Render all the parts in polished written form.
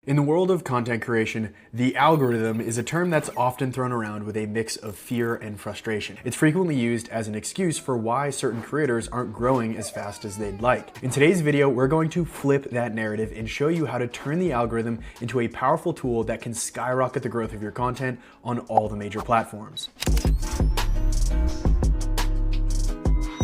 In the world of content creation, the algorithm is a term that's often thrown around with a mix of fear and frustration. It's frequently used as an excuse for why certain creators aren't growing as fast as they'd like. In today's video, we're going to flip that narrative and show you how to turn the algorithm into a powerful tool that can skyrocket the growth of your content on all the major platforms.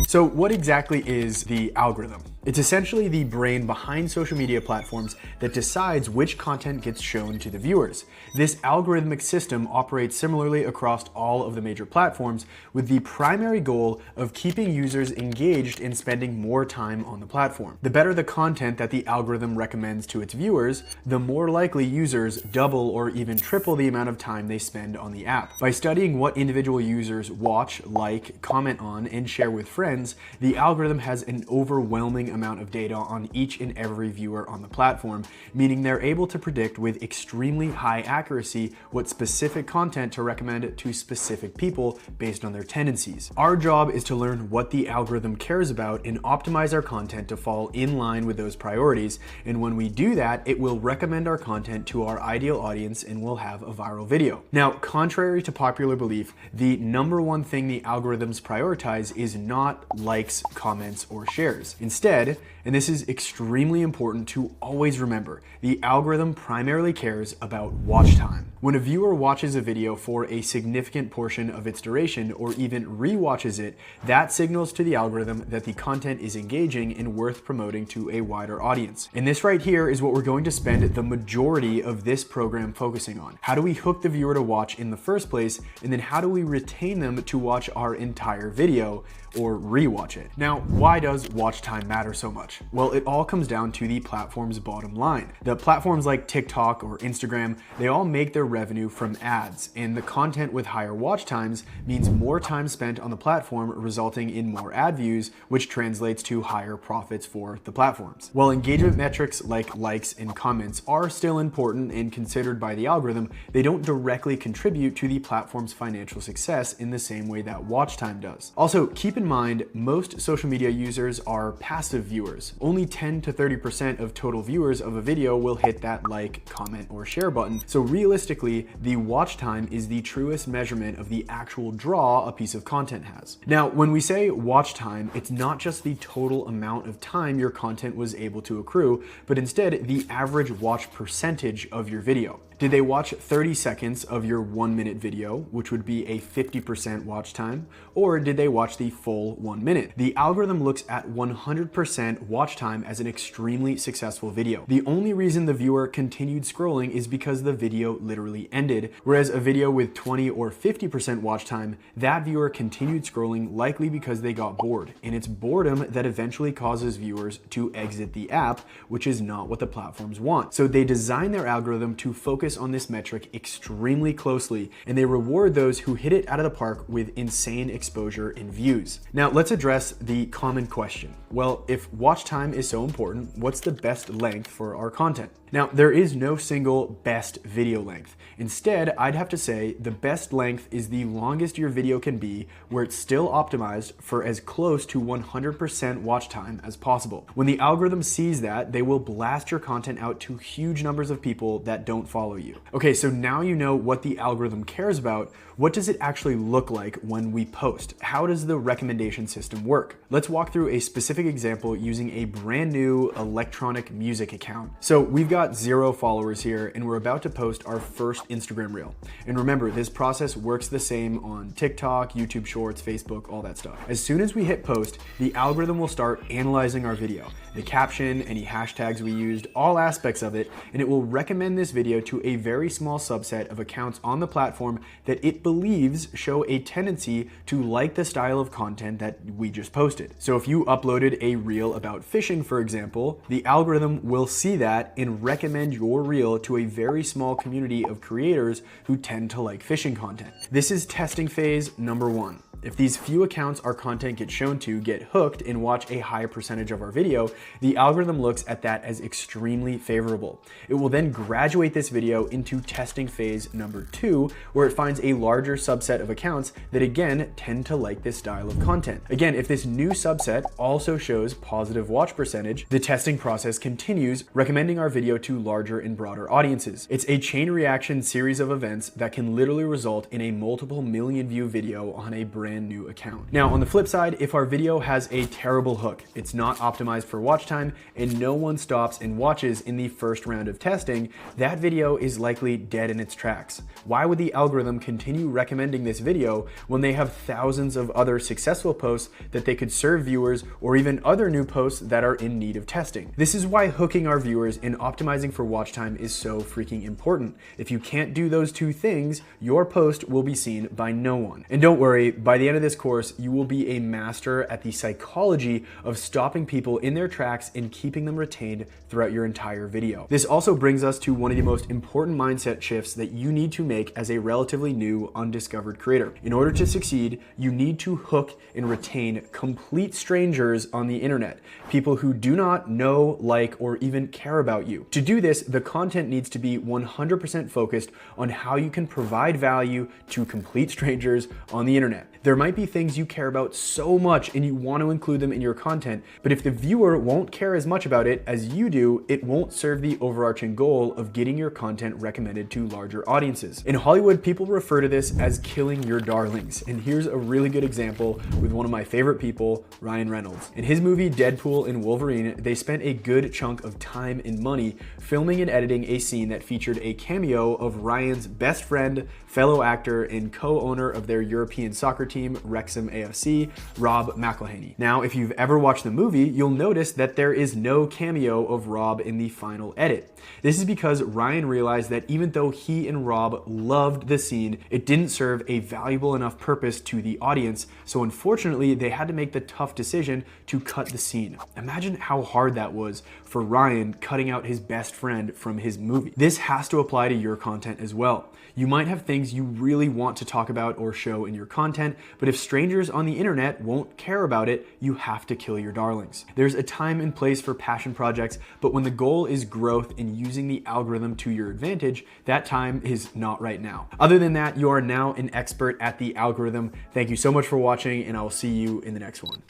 So what exactly is the algorithm? It's essentially the brain behind social media platforms that decides which content gets shown to the viewers. This algorithmic system operates similarly across all of the major platforms with the primary goal of keeping users engaged and spending more time on the platform. The better the content that the algorithm recommends to its viewers, the more likely users double or even triple the amount of time they spend on the app. By studying what individual users watch, like, comment on, and share with friends, the algorithm has an overwhelming amount of data on each and every viewer on the platform, meaning they're able to predict with extremely high accuracy what specific content to recommend to specific people based on their tendencies. Our job is to learn what the algorithm cares about and optimize our content to fall in line with those priorities, and when we do that, it will recommend our content to our ideal audience and we'll have a viral video. Now, contrary to popular belief, the number one thing the algorithms prioritize is not likes, comments, or shares. Instead, and this is extremely important to always remember, the algorithm primarily cares about watch time. When a viewer watches a video for a significant portion of its duration or even re-watches it, that signals to the algorithm that the content is engaging and worth promoting to a wider audience. And this right here is what we're going to spend the majority of this program focusing on. How do we hook the viewer to watch in the first place, and then how do we retain them to watch our entire video or re-watch it? Now, why does watch time matter so much? Well, it all comes down to the platform's bottom line. The platforms like TikTok or Instagram, they all make their revenue from ads, and the content with higher watch times means more time spent on the platform, resulting in more ad views, which translates to higher profits for the platforms. While engagement metrics like likes and comments are still important and considered by the algorithm, they don't directly contribute to the platform's financial success in the same way that watch time does. Also, keep in mind, most social media users are passive viewers. Only 10 to 30% of total viewers of a video will hit that like, comment, or share button. So realistically, the watch time is the truest measurement of the actual draw a piece of content has. Now, when we say watch time, it's not just the total amount of time your content was able to accrue, but instead the average watch percentage of your video. Did they watch 30 seconds of your 1 minute video, which would be a 50% watch time, or did they watch the full 1 minute? The algorithm looks at 100% watch time as an extremely successful video. The only reason the viewer continued scrolling is because the video literally ended, whereas a video with 20 or 50% watch time, that viewer continued scrolling likely because they got bored, and it's boredom that eventually causes viewers to exit the app, which is not what the platforms want. So they design their algorithm to focus on this metric extremely closely, and they reward those who hit it out of the park with insane exposure and views. Now, let's address the common question. Well, if watch time is so important, what's the best length for our content? Now, there is no single best video length. Instead, I'd have to say the best length is the longest your video can be, where it's still optimized for as close to 100% watch time as possible. When the algorithm sees that, they will blast your content out to huge numbers of people that don't follow you. Okay, so now you know what the algorithm cares about. What does it actually look like when we post? How does the recommendation system work? Let's walk through a specific example using a brand new electronic music account. So we've got 0 followers here, and we're about to post our first Instagram reel. And remember, this process works the same on TikTok, YouTube Shorts, Facebook, all that stuff. As soon as we hit post, the algorithm will start analyzing our video, the caption, any hashtags we used, all aspects of it, and it will recommend this video to a very small subset of accounts on the platform that it believes show a tendency to like the style of content that we just posted. So if you uploaded a reel about fishing, for example, the algorithm will see that and recommend your reel to a very small community of creators who tend to like fishing content. This is testing phase number 1. If these few accounts our content gets shown to get hooked and watch a higher percentage of our video, the algorithm looks at that as extremely favorable. It will then graduate this video into testing phase number 2, where it finds a larger subset of accounts that again tend to like this style of content. Again, if this new subset also shows positive watch percentage, the testing process continues, recommending our video to larger and broader audiences. It's a chain reaction series of events that can literally result in a multiple million view video on a brand new account. Now, on the flip side, if our video has a terrible hook, it's not optimized for watch time, and no one stops and watches in the first round of testing, that video is likely dead in its tracks. Why would the algorithm continue recommending this video when they have thousands of other successful posts that they could serve viewers, or even other new posts that are in need of testing? This is why hooking our viewers and optimizing for watch time is so freaking important. If you can't do those two things, your post will be seen by no one. And don't worry, by the end of this course, you will be a master at the psychology of stopping people in their tracks and keeping them retained throughout your entire video. This also brings us to one of the most important mindset shifts that you need to make as a relatively new, undiscovered creator. In order to succeed, you need to hook and retain complete strangers on the internet, people who do not know, like, or even care about you. To do this, the content needs to be 100% focused on how you can provide value to complete strangers on the internet. There might be things you care about so much and you want to include them in your content, but if the viewer won't care as much about it as you do, it won't serve the overarching goal of getting your content recommended to larger audiences. In Hollywood, people refer to this as killing your darlings, and here's a really good example with one of my favorite people, Ryan Reynolds. In his movie Deadpool and Wolverine, they spent a good chunk of time and money filming and editing a scene that featured a cameo of Ryan's best friend, fellow actor, and co-owner of their European soccer team, Wrexham AFC, Rob McElhenney. Now, if you've ever watched the movie, you'll notice that there is no cameo of Rob in the final edit. This is because Ryan realized that even though he and Rob loved the scene, it didn't serve a valuable enough purpose to the audience, so unfortunately, they had to make the tough decision to cut the scene. Imagine how hard that was for Ryan cutting out his best friend from his movie. This has to apply to your content as well. You might have things you really want to talk about or show in your content, but if strangers on the internet won't care about it, you have to kill your darlings. There's a time and place for passion projects, but when the goal is growth and using the algorithm to your advantage, that time is not right now. Other than that, you are now an expert at the algorithm. Thank you so much for watching, and I will see you in the next one.